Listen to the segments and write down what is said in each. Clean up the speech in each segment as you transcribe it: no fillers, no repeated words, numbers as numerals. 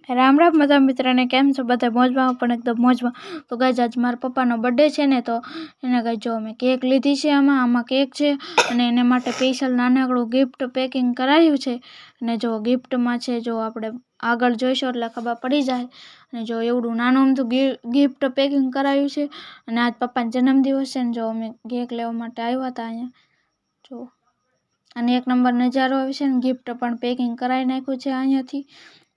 રામ રામ બધા મિત્રોને કેમ છો? બધા મોજમાં પણ એકદમ મોજમાં. તો ગાઈઝ આજ મારા પપ્પાનો બર્થડે છે ને, તો એને ગાઈઝ જો અમે કેક લીધી છે. આમાં કેક છે અને એને માટે સ્પેશિયલ નાનકડું ગિફ્ટ પેકિંગ કરાવ્યું છે. અને જો ગિફ્ટમાં છે, જો આપણે આગળ જોઈશું એટલે ખબર પડી જાય. અને જો એવડું નાનું અમથું ગિફ્ટ પેકિંગ કરાવ્યું છે. અને આજ પપ્પાનો જન્મદિવસ છે ને, જો અમે કેક લેવા માટે આવ્યા હતા અહીંયા જો. અને એક નંબર નજારો આવે છે ને, ગિફ્ટ પણ પેકિંગ કરાવી નાખ્યું છે અહીંયાથી.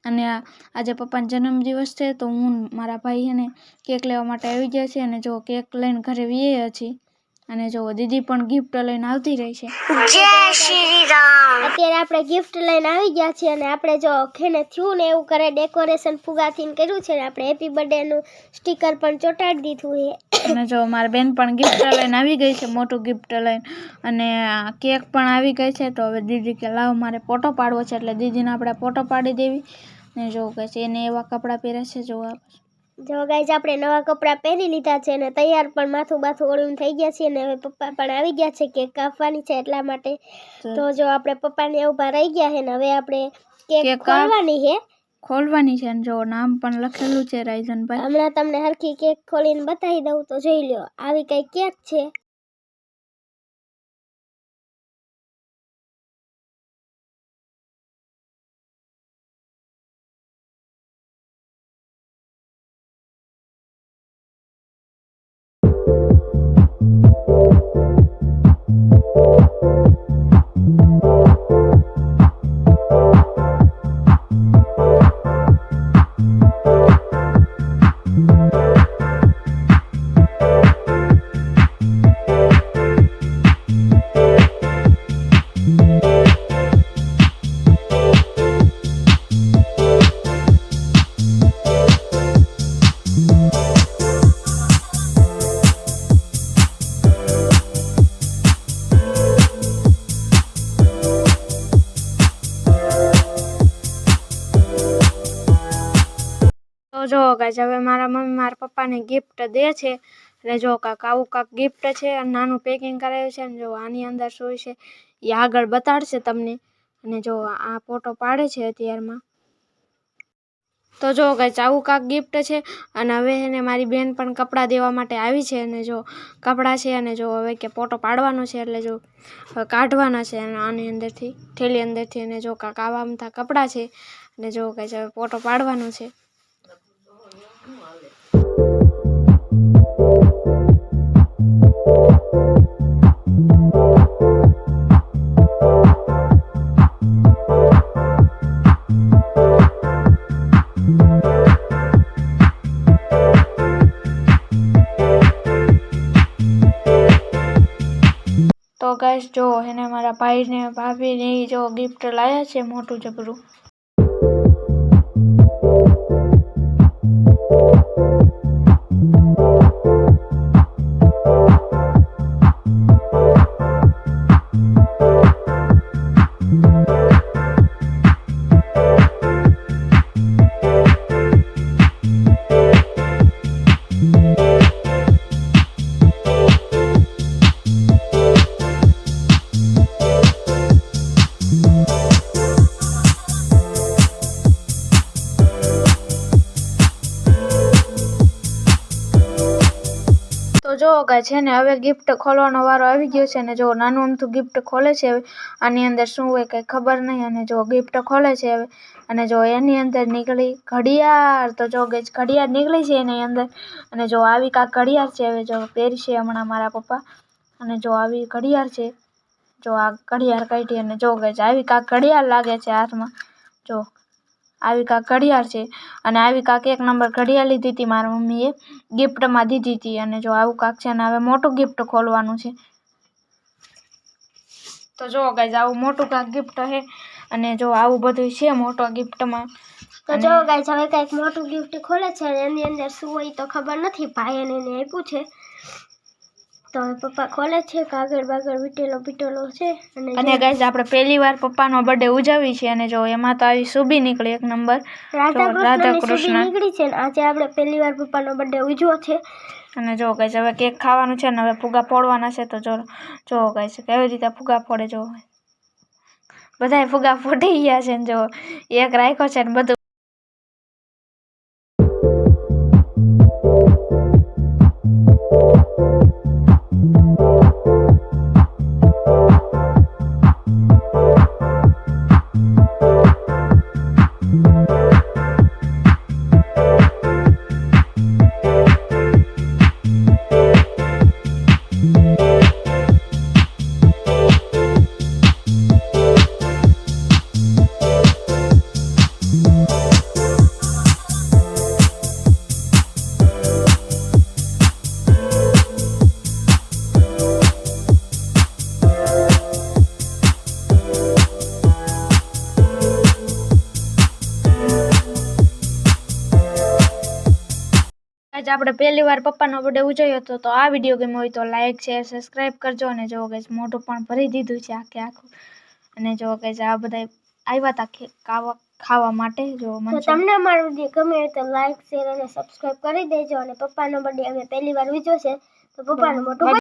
અને આજે પપ્પાનો જન્મદિવસ છે, તો હું મારા ભાઈ એને કેક લેવા માટે આવી ગયા છે. અને જો કેક લઈને ઘરે વીએ છીએ. અને જો દીદી પણ ગિફ્ટ લઈને આવતી રહી છે. જય શ્રી રામ. અત્યારે આપણે ગિફ્ટ લઈને આવી ગયા છીએ અને આપણે જો ખેને થયું ને એવું કરે ડેકોરેશન ફુગાથી કર્યું છે. આપણે હેપી બર્થડે નું સ્ટીકર પણ ચોંટાડી દીધું છે. અને જો મારી બેન પણ ગિફ્ટ લઈને આવી ગઈ છે, મોટું ગિફ્ટ લઈને. અને કેક પણ આવી ગઈ છે. તો હવે દીદી કે લાવ મારે ફોટો પાડવો છે, એટલે દીદીને આપણે ફોટો પાડી દેવી. ને જો કહે છે એને એવા કપડાં પહેરે છે જો ગાઈઝ આપણે નવા કપડાં પહેરી લીધા છે અને તૈયાર પણ માથું ઓળીને થઈ ગયા છે. અને હવે પપ્પા પણ આવી ગયા છે કેક કાપવાની છે એટલા માટે. તો જો આપણે પપ્પાને ઊભા રહી ગયા છે ને હવે આપણે કેક ખોલવાની છે. અને જો નામ પણ લખેલું છે રાયઝનભાઈ. હમણાં તમને હરખી કેક ખોલીને બતાવી દઉં તો જોઈ લો. આવી કઈ કેક છે. તો જો ગાઈઝ હવે મારા મમ્મી મારા પપ્પાને ગિફ્ટ દે છે. એટલે જો આવું કાંક ગિફ્ટ છે અને નાનું પેકિંગ કરાવ્યું છે. અને જો આની અંદર શું છે એ આગળ બતાડશે તમને. અને જો આ ફોટો પાડે છે અત્યારમાં. તો જો ગાઈઝ આવું કાંક ગિફ્ટ છે. અને હવે એને મારી બેન પણ કપડાં દેવા માટે આવી છે. અને જો કપડાં છે અને જો હવે કે ફોટો પાડવાનો છે, એટલે જો કાઢવાના છે આની અંદરથી થેલી અંદરથી. અને જો કાંક આવા અમથા કપડાં છે. અને જો ગાઈઝ હવે ફોટો પાડવાનો છે. તો ગાઈસ જો એને મારા ભાઈને ભાભીને જો ગિફ્ટ લાયા છે મોટું જબરું. તો જો ગાઈસ છે ને હવે ગિફ્ટ ખોલવાનો વારો આવી ગયો છે. ને જો નાનું અમથું ગિફ્ટ ખોલે છે. હવે આની અંદર શું હોય કંઈ ખબર નહીં. અને જો ગિફ્ટ ખોલે છે હવે. અને જો એની અંદર નીકળી ઘડિયાળ. તો જો ગાઈસ ઘડિયાળ નીકળી છે એની અંદર. અને જો આવી કાંક ઘડિયાળ છે. હવે જો પહેરશે હમણાં મારા પપ્પા. અને જો આવી ઘડિયાળ છે. જો આ ઘડિયાળ કાઢી. અને જો ગાઈસ આવી કાંક ઘડિયાળ લાગે છે હાથમાં. જો આવી કાંક ઘડિયાળ છે. અને આવી કાંક એક નંબર ઘડિયાળ લીધી હતી મારા મમ્મીએ, ગિફ્ટમાં દીધી હતી. અને જો આવું કાંક છે ને હવે મોટું ગિફ્ટ ખોલવાનું છે. તો જો ગાઈસ આવું મોટું કાંક ગિફ્ટ છે. અને જો આવું બધું છે મોટો ગિફ્ટમાં. તો જો ગાઈસ હવે કંઈક મોટું ગિફ્ટ ખોલે છે. એની અંદર શું હોય તો ખબર નથી. ભાઈ એને આપ્યું છે. તો પપ્પા ખોલે છે. કાગળ બાગળ વીટેલો છે. અને ગાઈસ આપણે પહેલી વાર પપ્પાનો બર્થડે ઉજવી છે. અને જો એમાં તો આવી સુબી નીકળી એક નંબર રાધા કૃષ્ણ નીકળી છે. આજે આપણે પહેલી વાર પપ્પાનો બર્થડે ઉજવ્યો છે. અને જો ગાઈસ હવે કેક ખાવાનું છે ને હવે ફુગા ફોડવાના છે. તો જો ગાઈસ કેવી રીતે ફુગા ફોડે. જો બધાય ફુગા ફૂટી ગયા છે ને જો એક રાખ્યો છે ને બધું આજે આપણે પહેલી વાર પપ્પાનો બર્થડે ઉજવ્યો હતો. તો આ વિડીયો ગમ્યો હોય તો લાઈક શેર સબસ્ક્રાઈબ કરજો. અને જો ગાઈસ મોઢું પણ ભરી દીધું છે આખું. અને જો ગાઈસ આ બધા આવ્યા હતા ખાવા માટે. જો તો તમને અમારો વિડીયો ગમે હોય તો લાઈક શેર અને સબસ્ક્રાઈબ કરી દેજો. અને પપ્પાનો બર્થડે અમે પહેલી વાર ઉજવ્યો છે તો પપ્પાનો મોટો